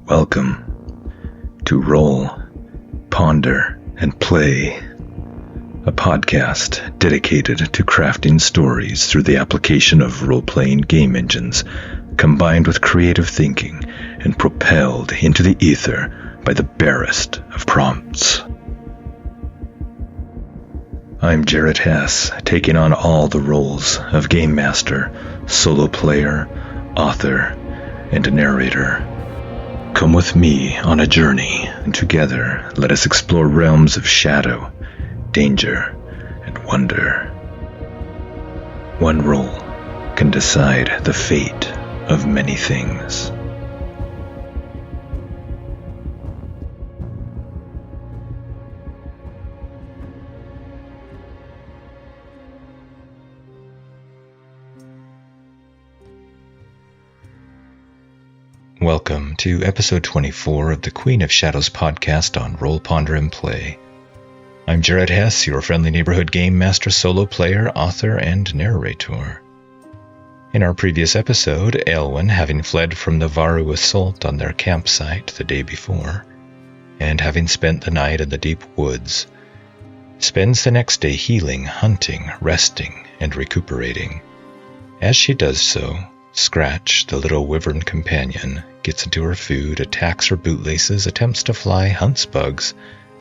Welcome to Roll, Ponder, and Play, a podcast dedicated to crafting stories through the application of role-playing game engines, combined with creative thinking and propelled into the ether by the barest of prompts. I'm Jarrett Hess, taking on all the roles of Game Master, Solo Player, Author, and Narrator. Come with me on a journey, and together let us explore realms of shadow, danger, and wonder. One role can decide the fate of many things. Welcome to episode 24 of the Queen of Shadows podcast on Roll, Ponder, and Play. I'm Jarrett Hess, your friendly neighborhood game master, solo player, author, and narrator. In our previous episode, Eilwen, having fled from the Varou assault on their campsite the day before, and having spent the night in the deep woods, spends the next day healing, hunting, resting, and recuperating. As she does so, Scratch, the little wyvern companion, gets into her food, attacks her bootlaces, attempts to fly, hunts bugs,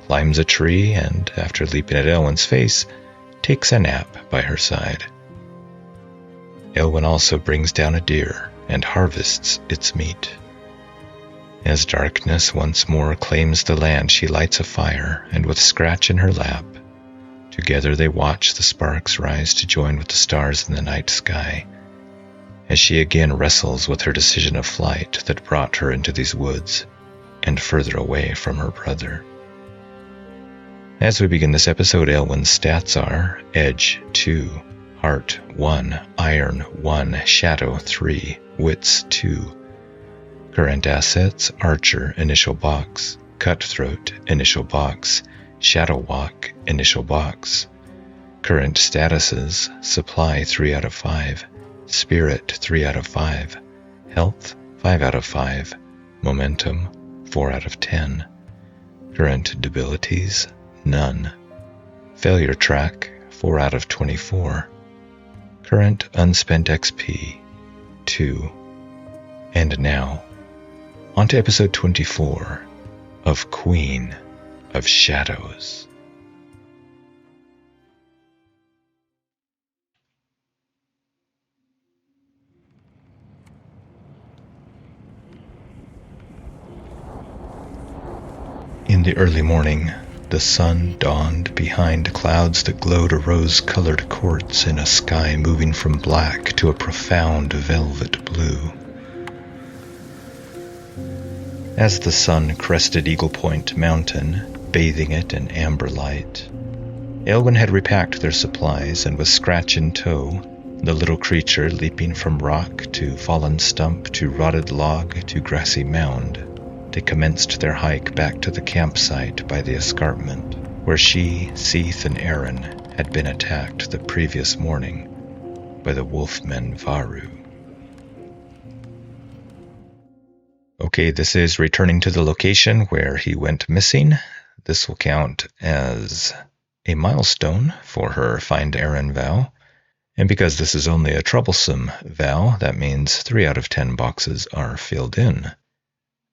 climbs a tree, and, after leaping at Eilwen's face, takes a nap by her side. Eilwen also brings down a deer and harvests its meat. As darkness once more claims the land, she lights a fire, and with Scratch in her lap, together they watch the sparks rise to join with the stars in the night sky, as she again wrestles with her decision of flight that brought her into these woods and further away from her brother. As we begin this episode, Eilwen's stats are Edge 2, Heart 1, Iron 1, Shadow 3, Wits 2. Current assets: Archer, initial box; Cutthroat, initial box; Shadow Walk, initial box. Current statuses: Supply 3 out of 5, Spirit 3 out of 5, Health 5 out of 5, Momentum 4 out of 10. Current debilities: none. Failure track 4 out of 24. Current unspent XP 2. And now, on to episode 24 of Queen of Shadows. In the early morning, the sun dawned behind clouds that glowed a rose-colored quartz in a sky moving from black to a profound velvet blue. As the sun crested Eagle Point Mountain, bathing it in amber light, Eilwen had repacked their supplies, and with Scratch in tow, the little creature leaping from rock to fallen stump to rotted log to grassy mound, they commenced their hike back to the campsite by the escarpment, where she, Seath, and Aaron had been attacked the previous morning by the wolfmen Varou. Okay, this is returning to the location where he went missing. This will count as a milestone for her Find Aaron vow. And because this is only a troublesome vow, that means 3 out of 10 boxes are filled in.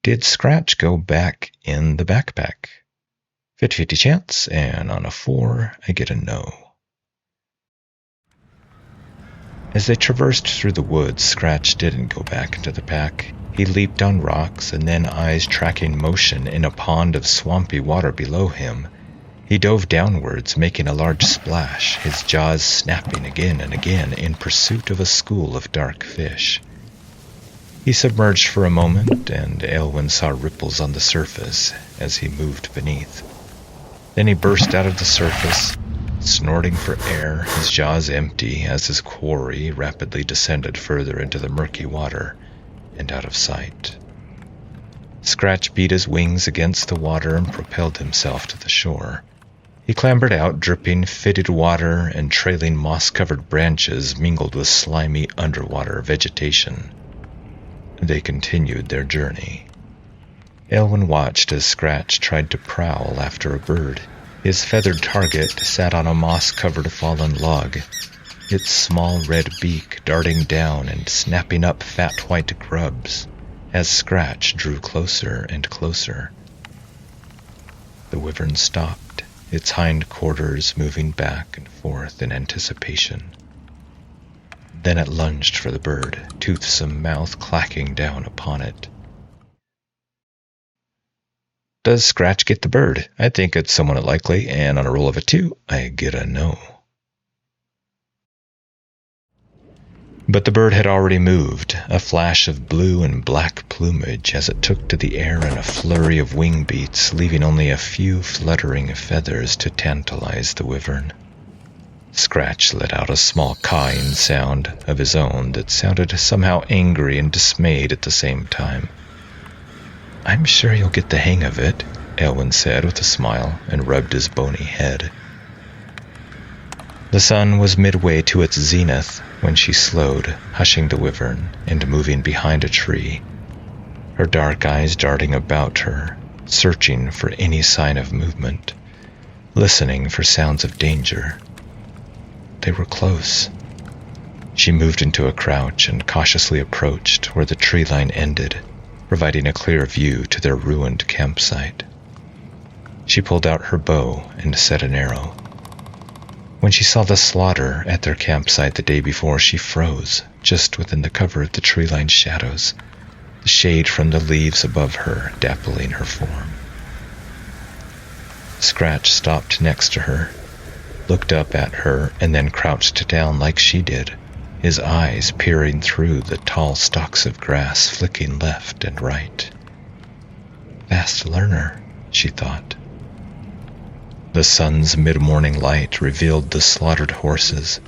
Did Scratch go back in the backpack? 50-50 chance, and on a 4, I get a no. As they traversed through the woods, Scratch didn't go back into the pack. He leaped on rocks, and then, eyes tracking motion in a pond of swampy water below him, he dove downwards, making a large splash, his jaws snapping again and again in pursuit of a school of dark fish. He submerged for a moment, and Eilwen saw ripples on the surface as he moved beneath. Then he burst out of the surface, snorting for air, his jaws empty as his quarry rapidly descended further into the murky water and out of sight. Scratch beat his wings against the water and propelled himself to the shore. He clambered out, dripping fetid water and trailing moss-covered branches mingled with slimy underwater vegetation. They continued their journey. Eilwen watched as Scratch tried to prowl after a bird. His feathered target sat on a moss-covered fallen log, its small red beak darting down and snapping up fat white grubs as Scratch drew closer and closer. The wyvern stopped, its hind quarters moving back and forth in anticipation. Then it lunged for the bird, toothsome mouth clacking down upon it. Does Scratch get the bird? I think it's somewhat likely, and on a roll of a 2, I get a no. But the bird had already moved, a flash of blue and black plumage as it took to the air in a flurry of wing beats, leaving only a few fluttering feathers to tantalize the wyvern. Scratch let out a small cawing sound of his own that sounded somehow angry and dismayed at the same time. I'm sure you'll get the hang of it, Eilwen said with a smile and rubbed his bony head. The sun was midway to its zenith when she slowed, hushing the wyvern and moving behind a tree, her dark eyes darting about her, searching for any sign of movement, listening for sounds of danger. They were close. She moved into a crouch and cautiously approached where the tree line ended, providing a clear view to their ruined campsite. She pulled out her bow and set an arrow. When she saw the slaughter at their campsite the day before, she froze, just within the cover of the tree-lined shadows, the shade from the leaves above her dappling her form. Scratch stopped next to her, looked up at her, and then crouched down like she did, his eyes peering through the tall stalks of grass, flicking left and right. Fast learner, she thought. The sun's mid-morning light revealed the slaughtered horses.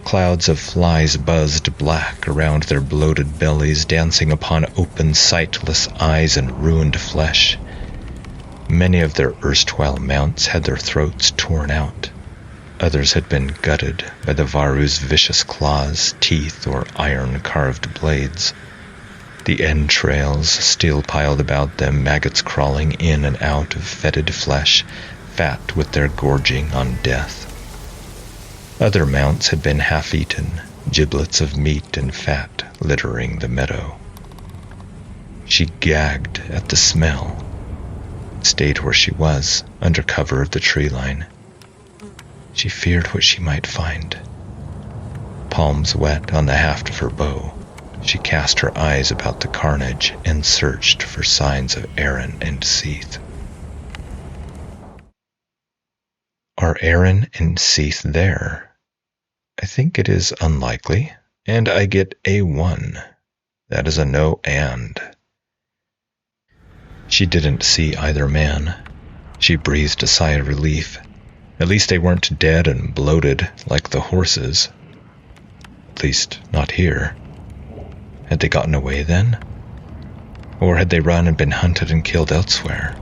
Clouds of flies buzzed black around their bloated bellies, dancing upon open, sightless eyes and ruined flesh. Many of their erstwhile mounts had their throats torn out. Others had been gutted by the Varou's vicious claws, teeth, or iron-carved blades. The entrails still piled about them, maggots crawling in and out of fetid flesh, fat with their gorging on death. Other mounts had been half-eaten, giblets of meat and fat littering the meadow. She gagged at the smell, stayed where she was, under cover of the tree line. She feared what she might find. Palms wet on the haft of her bow, she cast her eyes about the carnage and searched for signs of Aaron and Seath. Are Aaron and Seath there? I think it is unlikely, and I get a 1. That is a no and. She didn't see either man. She breathed a sigh of relief. At least they weren't dead and bloated like the horses. At least, not here. Had they gotten away then? Or had they run and been hunted and killed elsewhere?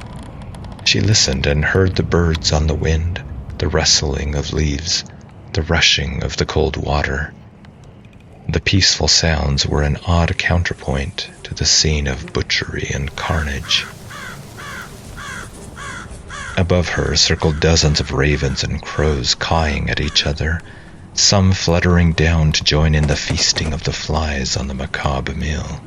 She listened and heard the birds on the wind, the rustling of leaves, the rushing of the cold water. The peaceful sounds were an odd counterpoint to the scene of butchery and carnage. Above her circled dozens of ravens and crows cawing at each other, some fluttering down to join in the feasting of the flies on the macabre meal.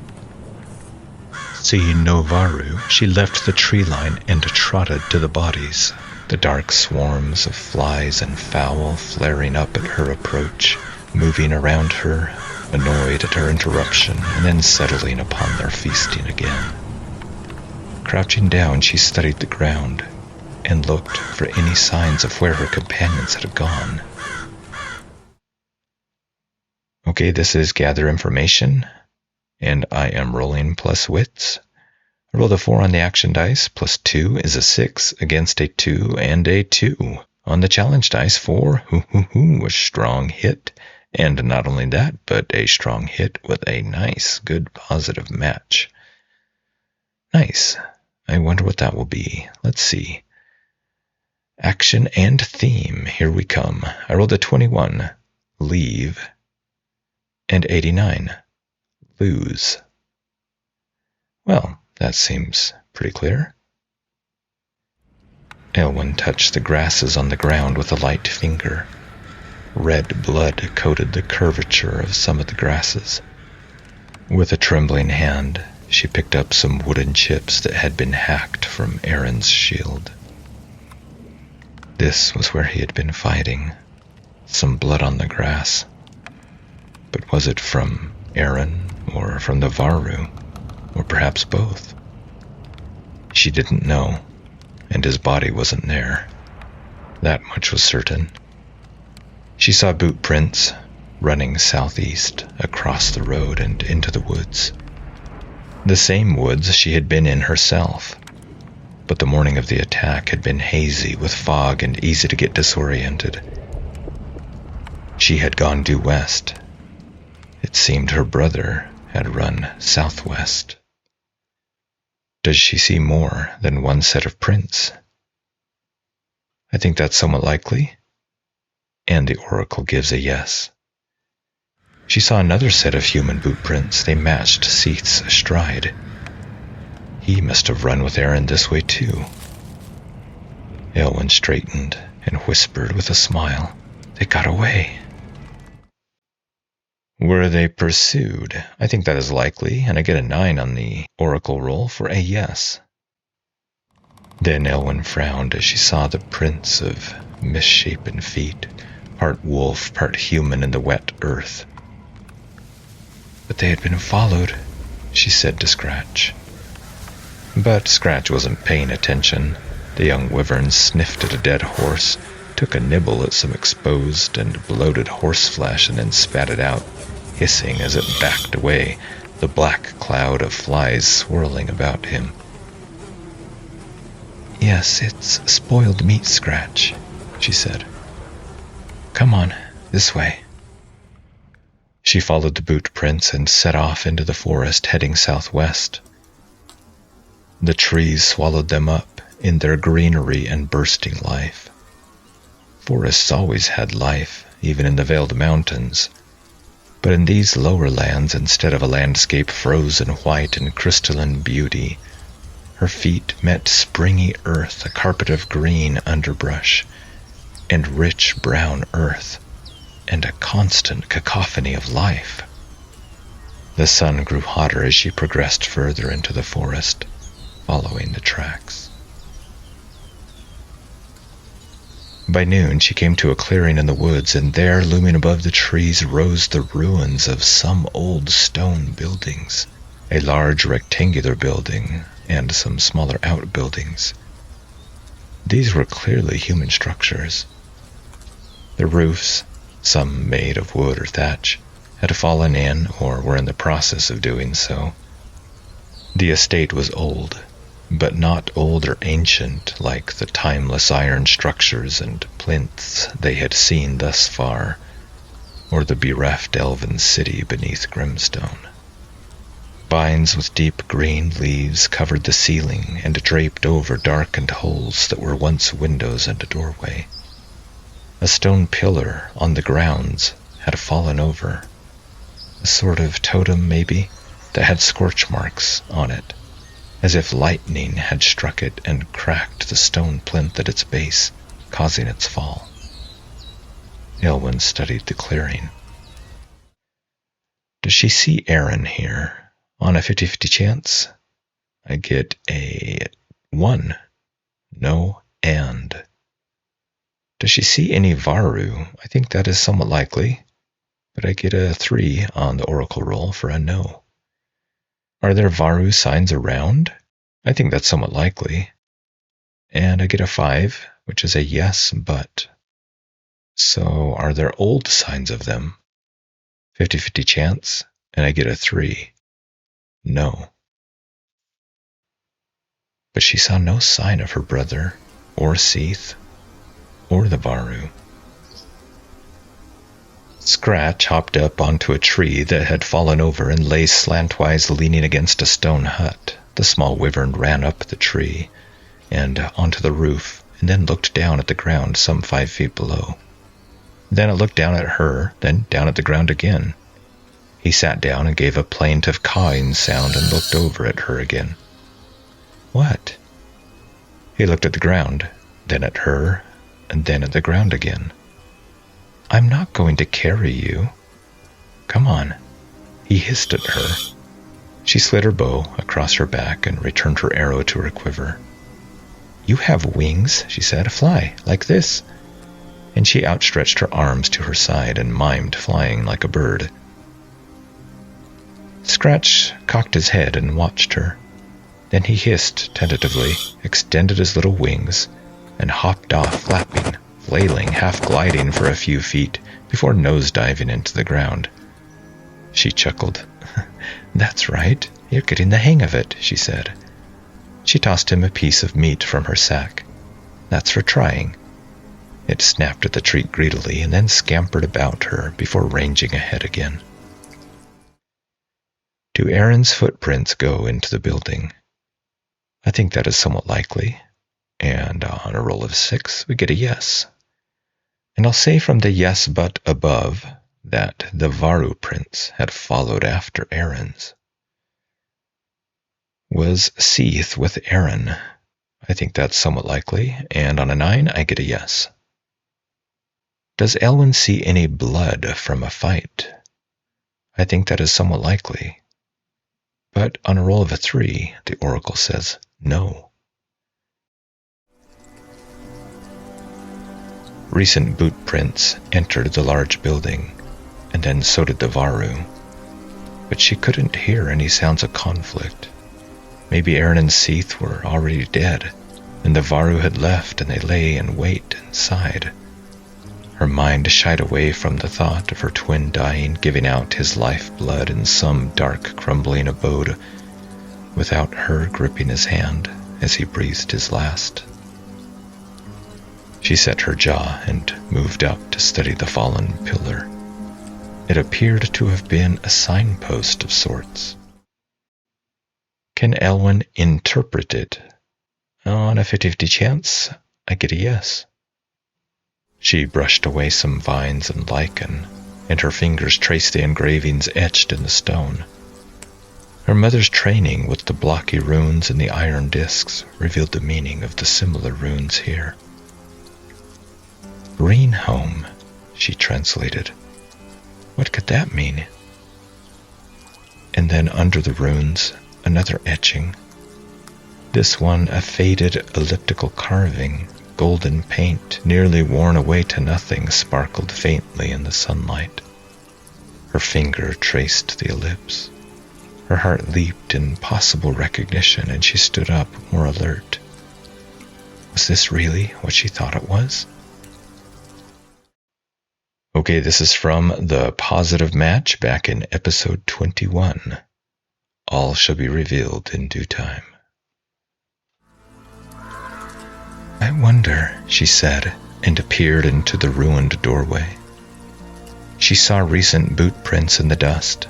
Seeing no Varou, she left the tree line and trotted to the bodies, the dark swarms of flies and fowl flaring up at her approach, moving around her, annoyed at her interruption, and then settling upon their feasting again. Crouching down, she studied the ground and looked for any signs of where her companions had gone. Okay, this is gather information, and I am rolling plus wits. I rolled a 4 on the action dice, plus 2 is a 6 against a 2 and a 2. On the challenge dice, 4, a strong hit, and not only that, but a strong hit with a nice, good, positive match. Nice. I wonder what that will be. Let's see. Action and theme, here we come. I rolled a 21, leave, and 89, lose. Well, That seems pretty clear. Eilwen touched the grasses on the ground with a light finger. Red blood coated the curvature of some of the grasses. With a trembling hand, she picked up some wooden chips that had been hacked from Aaron's shield. This was where he had been fighting. Some blood on the grass. But was it from Aaron or from the Varou, or perhaps both? She didn't know, and his body wasn't there. That much was certain. She saw boot prints running southeast across the road and into the woods. The same woods she had been in herself, but the morning of the attack had been hazy with fog and easy to get disoriented. She had gone due west. It seemed her brother had run southwest. Does she see more than one set of prints? I think that's somewhat likely, and the oracle gives a yes. She saw another set of human boot prints. They matched Seath's stride. He must have run with Aaron this way too. Eilwen straightened and whispered with a smile, "They got away." Were they pursued? I think that is likely, and I get a 9 on the oracle roll for a yes. Then Eilwen frowned as she saw the prints of misshapen feet, part wolf, part human in the wet earth. But they had been followed, she said to Scratch. But Scratch wasn't paying attention. The young wyvern sniffed at a dead horse, took a nibble at some exposed and bloated horseflesh, and then spat it out, hissing as it backed away, the black cloud of flies swirling about him. "Yes, it's spoiled meat, Scratch," she said. "Come on, this way." She followed the boot prints and set off into the forest, heading southwest. The trees swallowed them up in their greenery and bursting life. Forests always had life, even in the veiled mountains. But in these lower lands, instead of a landscape frozen white in crystalline beauty, her feet met springy earth, a carpet of green underbrush, and rich brown earth, and a constant cacophony of life. The sun grew hotter as she progressed further into the forest, following the tracks. By noon, she came to a clearing in the woods, and there, looming above the trees, rose the ruins of some old stone buildings, a large rectangular building, and some smaller outbuildings. These were clearly human structures. The roofs, some made of wood or thatch, had fallen in or were in the process of doing so. The estate was old, but not old or ancient like the timeless iron structures and plinths they had seen thus far, or the bereft elven city beneath Grimstone. Vines with deep green leaves covered the ceiling and draped over darkened holes that were once windows and a doorway. A stone pillar on the grounds had fallen over, a sort of totem maybe, that had scorch marks on it, as if lightning had struck it and cracked the stone plinth at its base, causing its fall. Eilwen studied the clearing. Does she see Aaron here? On a 50-50 chance, I get a 1. No, and. Does she see any Varou? I think that is somewhat likely, but I get a 3 on the oracle roll for a no. Are there Varou signs around? I think that's somewhat likely. And I get a 5, which is a yes, but. So are there old signs of them? 50-50 chance, and I get a 3. No. But she saw no sign of her brother, or Seath, or the Varou. Scratch hopped up onto a tree that had fallen over and lay slantwise leaning against a stone hut. The small wyvern ran up the tree and onto the roof, and then looked down at the ground some 5 feet below. Then it looked down at her, then down at the ground again. He sat down and gave a plaintive cawing sound and looked over at her again. What? He looked at the ground, then at her, and then at the ground again. I'm not going to carry you. Come on. He hissed at her. She slid her bow across her back and returned her arrow to her quiver. You have wings, she said. Fly, like this. And she outstretched her arms to her side and mimed flying like a bird. Scratch cocked his head and watched her. Then he hissed tentatively, extended his little wings, and hopped off flapping, flailing, half gliding for a few feet before nose-diving into the ground. She chuckled. That's right, you're getting the hang of it, she said. She tossed him a piece of meat from her sack. That's for trying. It snapped at the treat greedily and then scampered about her before ranging ahead again. Do Aaron's footprints go into the building? I think that is somewhat likely, and on a roll of 6, we get a yes. And I'll say from the yes but above that the Varou prints had followed after Aaron's. Was Seath with Aaron? I think that's somewhat likely, and on a 9, I get a yes. Does Eilwen see any blood from a fight? I think that is somewhat likely. But on a roll of a 3, the oracle says no. Recent boot prints entered the large building, and then so did the Varou. But she couldn't hear any sounds of conflict. Maybe Aaron and Seath were already dead, and the Varou had left and they lay in wait inside. Her mind shied away from the thought of her twin dying, giving out his lifeblood in some dark, crumbling abode, without her gripping his hand as he breathed his last. She set her jaw and moved up to study the fallen pillar. It appeared to have been a signpost of sorts. Can Eilwen interpret it? On a 50-50 chance, I get a yes. She brushed away some vines and lichen, and her fingers traced the engravings etched in the stone. Her mother's training with the blocky runes and the iron discs revealed the meaning of the similar runes here. Green home, she translated. What could that mean? And then under the runes, another etching. This one a faded elliptical carving. Golden paint, nearly worn away to nothing, sparkled faintly in the sunlight. Her finger traced the ellipse. Her heart leaped in possible recognition, and she stood up, more alert. Was this really what she thought it was? Okay, this is from the positive match back in episode 21. All shall be revealed in due time. I wonder, she said, and peered into the ruined doorway. She saw recent boot prints in the dust.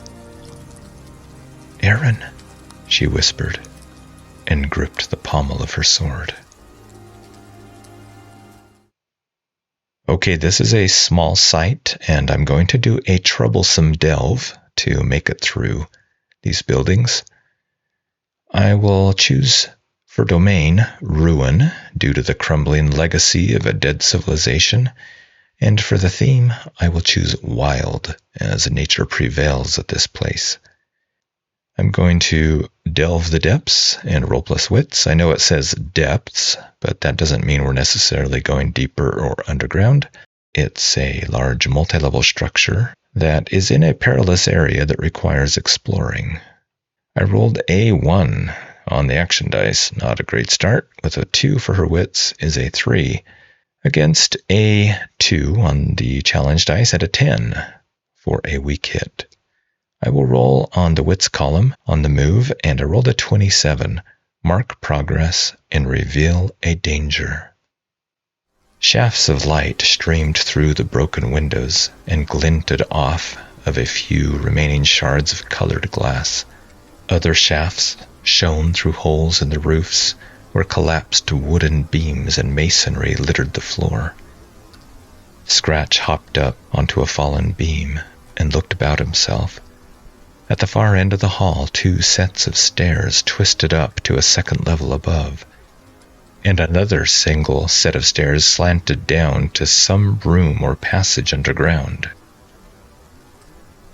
Aaron, she whispered, and gripped the pommel of her sword. Okay, this is a small site, and I'm going to do a troublesome delve to make it through these buildings. I will choose for domain, ruin, due to the crumbling legacy of a dead civilization, and for the theme, I will choose wild, as nature prevails at this place. I'm going to delve the depths and roll plus wits. I know it says depths, but that doesn't mean we're necessarily going deeper or underground. It's a large multi-level structure that is in a perilous area that requires exploring. I rolled a 1 on the action dice, not a great start, with a 2 for her wits is a 3, against a 2 on the challenge dice at a 10 for a weak hit. I will roll on the wits column on the move, and I rolled a 27, mark progress, and reveal a danger. Shafts of light streamed through the broken windows and glinted off of a few remaining shards of colored glass. Other shafts shone through holes in the roofs where collapsed wooden beams and masonry littered the floor. Scratch hopped up onto a fallen beam and looked about himself. At the far end of the hall, 2 sets of stairs twisted up to a second level above, and another single set of stairs slanted down to some room or passage underground.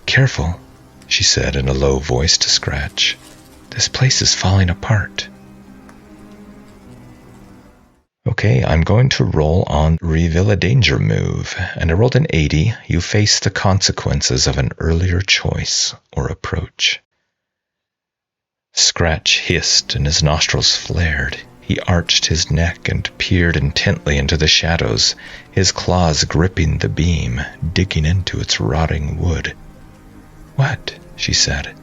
"Careful," she said in a low voice to Scratch. "This place is falling apart." Okay, I'm going to roll on Reveal a Danger move, and I rolled an 80. You face the consequences of an earlier choice or approach. Scratch hissed and his nostrils flared. He arched his neck and peered intently into the shadows, his claws gripping the beam, digging into its rotting wood. "What?" she said.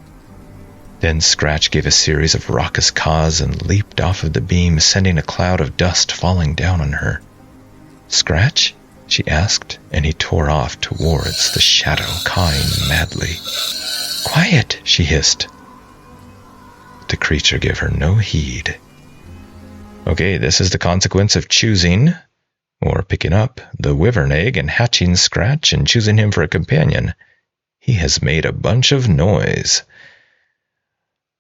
Then Scratch gave a series of raucous caws and leaped off of the beam, sending a cloud of dust falling down on her. "Scratch?" she asked, and he tore off towards the shadow, cawing madly. "Quiet!" she hissed. The creature gave her no heed. Okay, this is the consequence of choosing, or picking up, the wyvern egg and hatching Scratch and choosing him for a companion. He has made a bunch of noise.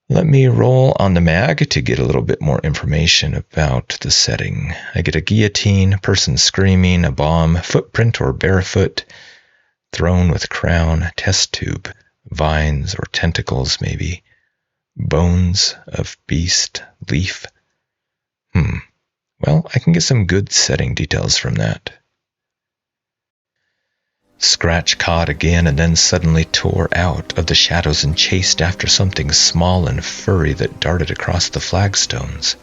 Let me roll on the mag to get a little bit more information about the setting. I get a guillotine, person screaming, a bomb, footprint or barefoot, throne with crown, test tube, vines or tentacles maybe, bones of beast, leaf. Well, I can get some good setting details from that. Scratch caught again and then suddenly tore out of the shadows and chased after something small and furry that darted across the flagstones.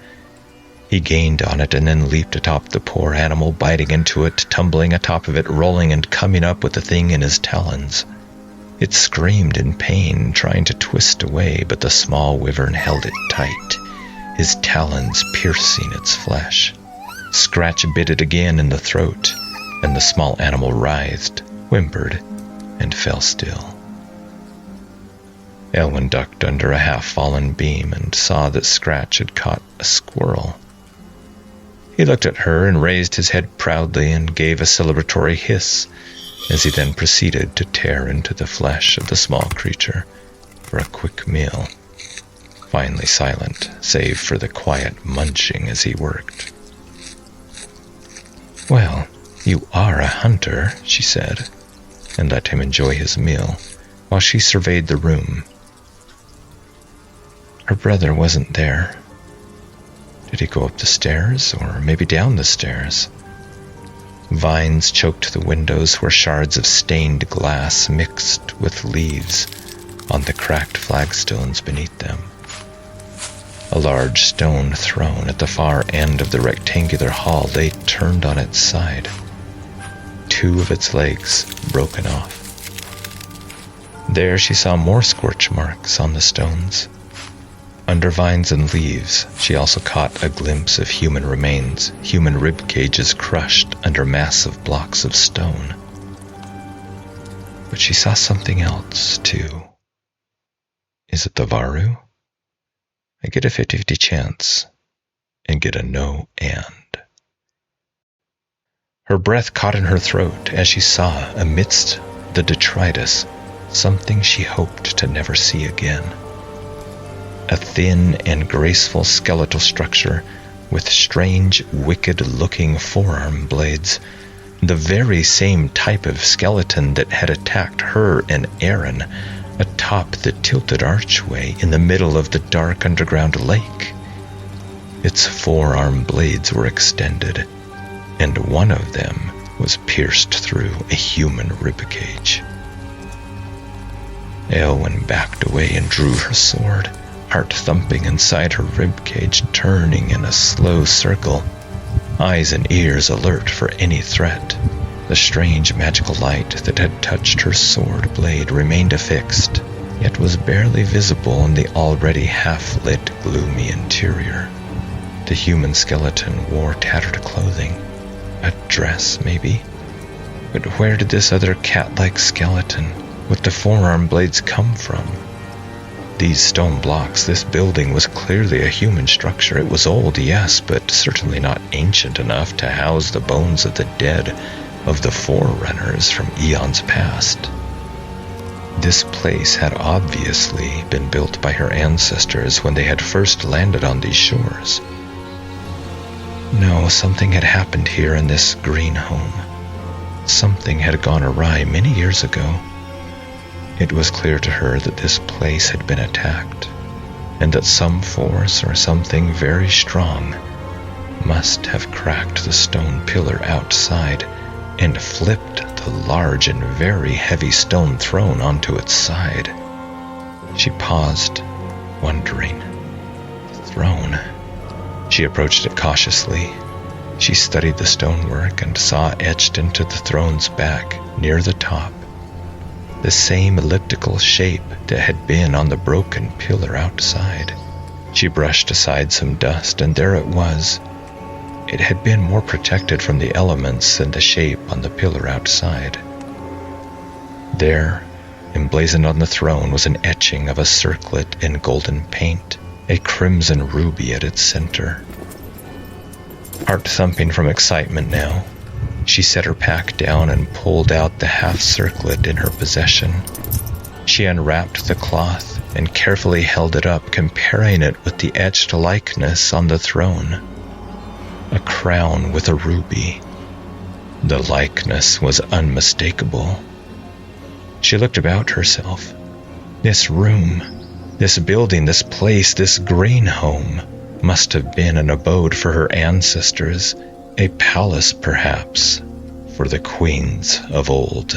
He gained on it and then leaped atop the poor animal, biting into it, tumbling atop of it, rolling and coming up with the thing in his talons. It screamed in pain, trying to twist away, but the small wyvern held it tight, his talons piercing its flesh. Scratch bit it again in the throat, and the small animal writhed, whimpered, and fell still. Eilwen ducked under a half-fallen beam and saw that Scratch had caught a squirrel. He looked at her and raised his head proudly and gave a celebratory hiss, as he then proceeded to tear into the flesh of the small creature for a quick meal, finally silent, save for the quiet munching as he worked. "Well, you are a hunter," she said, and let him enjoy his meal, while she surveyed the room. Her brother wasn't there. Did he go up the stairs, or maybe down the stairs? Vines choked the windows where shards of stained glass mixed with leaves on the cracked flagstones beneath them. A large stone throne at the far end of the rectangular hall lay turned on its side, 2 of its legs broken off. There she saw more scorch marks on the stones. Under vines and leaves, she also caught a glimpse of human remains, human rib cages crushed under massive blocks of stone. But she saw something else, too. Is it the Varou? I get a 50-50 chance, and get a no and. Her breath caught in her throat as she saw, amidst the detritus, something she hoped to never see again. A thin and graceful skeletal structure with strange, wicked-looking forearm blades, the very same type of skeleton that had attacked her and Aaron atop the tilted archway in the middle of the dark underground lake. Its forearm blades were extended, and one of them was pierced through a human ribcage. Eilwen backed away and drew her sword, heart thumping inside her ribcage, turning in a slow circle, eyes and ears alert for any threat. The strange magical light that had touched her sword blade remained affixed, yet was barely visible in the already half-lit, gloomy interior. The human skeleton wore tattered clothing, a dress maybe. But where did this other cat-like skeleton with the forearm blades come from? These stone blocks, this building was clearly a human structure. It was old, yes, but certainly not ancient enough to house the bones of the dead, of the forerunners from eons past. This place had obviously been built by her ancestors when they had first landed on these shores. No, something had happened here in this green home. Something had gone awry many years ago. It was clear to her that this place had been attacked, and that some force or something very strong must have cracked the stone pillar outside and flipped the large and very heavy stone throne onto its side. She paused, wondering. The throne. She approached it cautiously. She studied the stonework and saw etched into the throne's back, near the top, the same elliptical shape that had been on the broken pillar outside. She brushed aside some dust, and there it was. It had been more protected from the elements than the shape on the pillar outside. There, emblazoned on the throne, was an etching of a circlet in golden paint, a crimson ruby at its center. Heart thumping from excitement now, she set her pack down and pulled out the half-circlet in her possession. She unwrapped the cloth and carefully held it up, comparing it with the etched likeness on the throne. A crown with a ruby. The likeness was unmistakable. She looked about herself. This room, this building, this place, this green home must have been an abode for her ancestors, a palace perhaps, for the queens of old.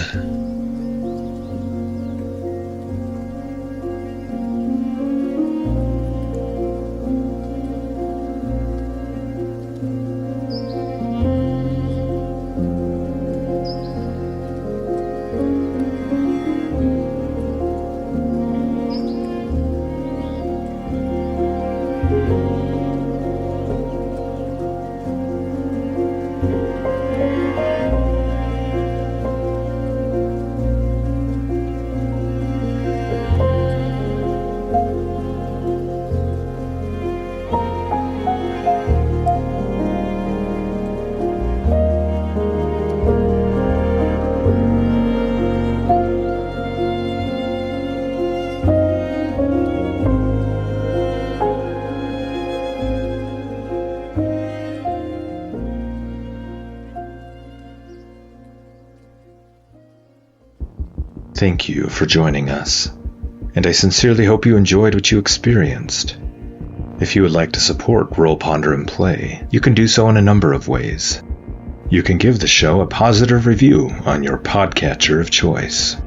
Thank you for joining us, and I sincerely hope you enjoyed what you experienced. If you would like to support Roll, Ponder, and Play, you can do so in a number of ways. You can give the show a positive review on your podcatcher of choice.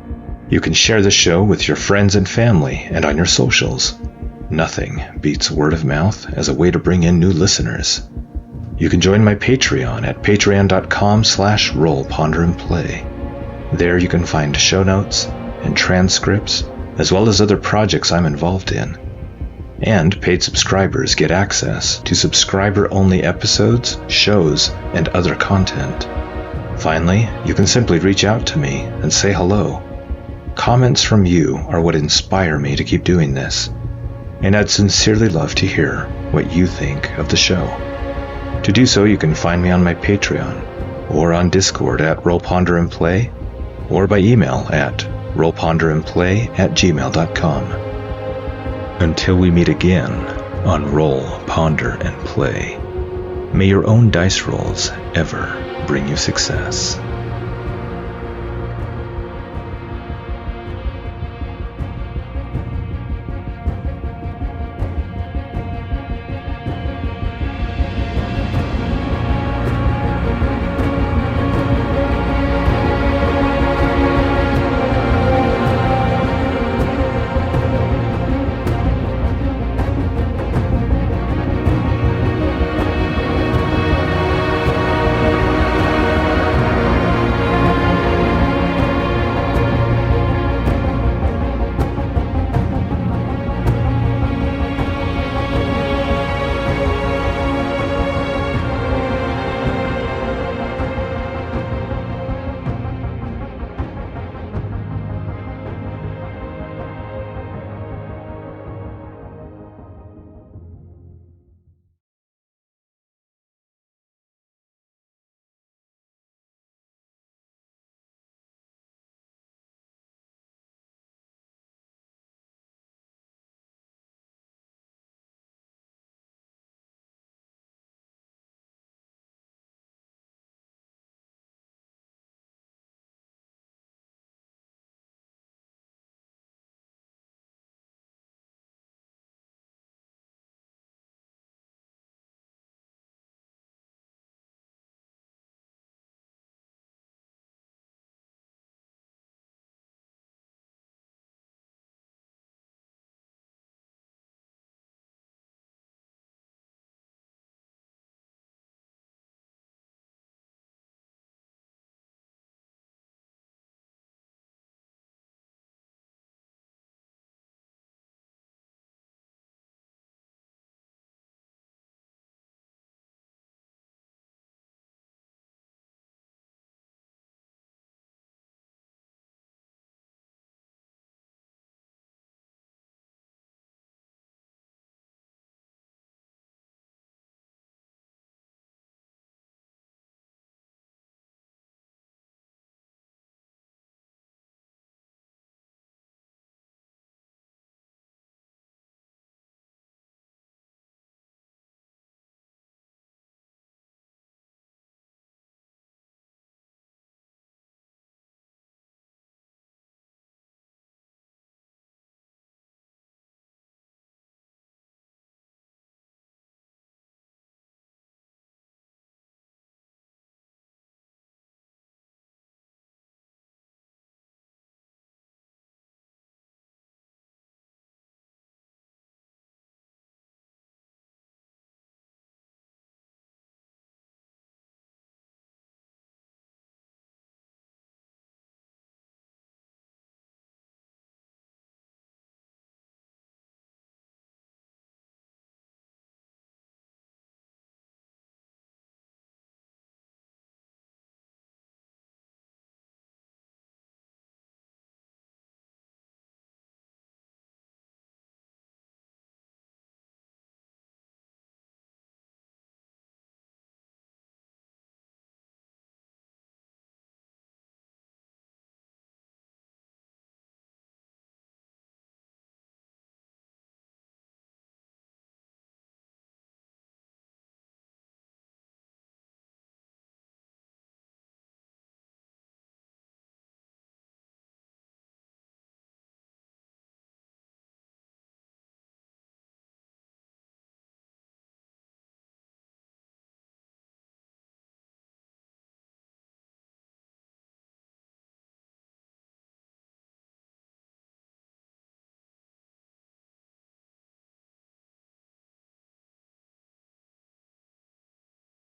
You can share the show with your friends and family and on your socials. Nothing beats word of mouth as a way to bring in new listeners. You can join my Patreon at patreon.com/Roll, Ponder, and Play. There you can find show notes and transcripts, as well as other projects I'm involved in. And paid subscribers get access to subscriber-only episodes, shows, and other content. Finally, you can simply reach out to me and say hello. Comments from you are what inspire me to keep doing this, and I'd sincerely love to hear what you think of the show. To do so, you can find me on my Patreon, or on Discord at Roll, Ponder, and Play, or by email at rollponderandplay@gmail.com. Until we meet again on Roll, Ponder, and Play, may your own dice rolls ever bring you success.